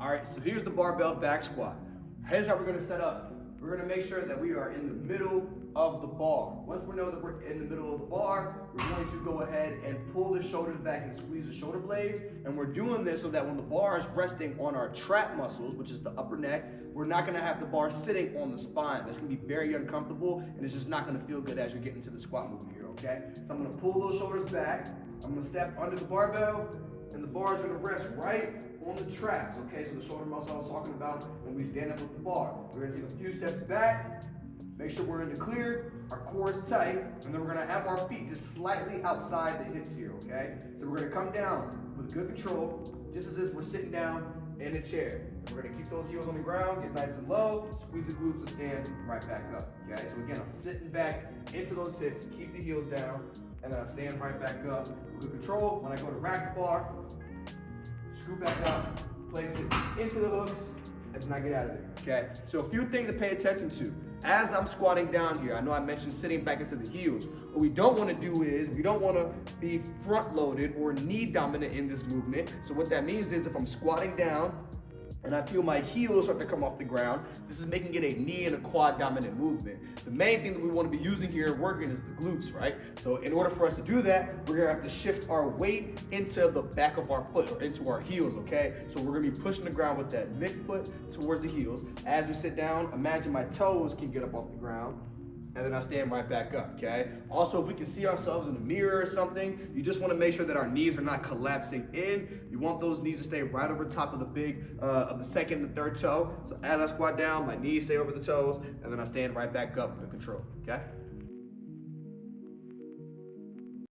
All right, so here's the barbell back squat. Here's how we're gonna set up. We're gonna make sure that we are in the middle of the bar. Once we know that we're in the middle of the bar, we're going to go ahead and pull the shoulders back and squeeze the shoulder blades. And we're doing this so that when the bar is resting on our trap muscles, which is the upper neck, we're not gonna have the bar sitting on the spine. That's gonna be very uncomfortable, and it's just not gonna feel good as you're getting into the squat movement here, okay? So I'm gonna pull those shoulders back. I'm gonna step under the barbell, and the bar is gonna rest right on the traps, okay? So the shoulder muscle I was talking about when we stand up with the bar. We're gonna take a few steps back, make sure we're in the clear, our core is tight, and then we're gonna have our feet just slightly outside the hips here, okay? So we're gonna come down with good control, just as if we're sitting down in a chair. And we're gonna keep those heels on the ground, get nice and low, squeeze the glutes and stand right back up, okay? So again, I'm sitting back into those hips, keep the heels down, and then I stand right back up with good control. When I go to rack the bar, screw back up, place it into the hooks, and then I get out of there, okay? So a few things to pay attention to. As I'm squatting down here, I know I mentioned sitting back into the heels. What we don't wanna do is, we don't wanna be front loaded or knee dominant in this movement. So what that means is if I'm squatting down, and I feel my heels start to come off the ground, this is making it a knee and a quad dominant movement. The main thing that we want to be using here working is the glutes, right? So in order for us to do that, we're gonna have to shift our weight into the back of our foot or into our heels, okay? So we're gonna be pushing the ground with that midfoot towards the heels. As we sit down, imagine my toes can get up off the ground, and then I stand right back up, okay? Also, if we can see ourselves in the mirror or something, you just wanna make sure that our knees are not collapsing in. You want those knees to stay right over top of the second and third toe. So as I squat down, my knees stay over the toes, and then I stand right back up with control, okay?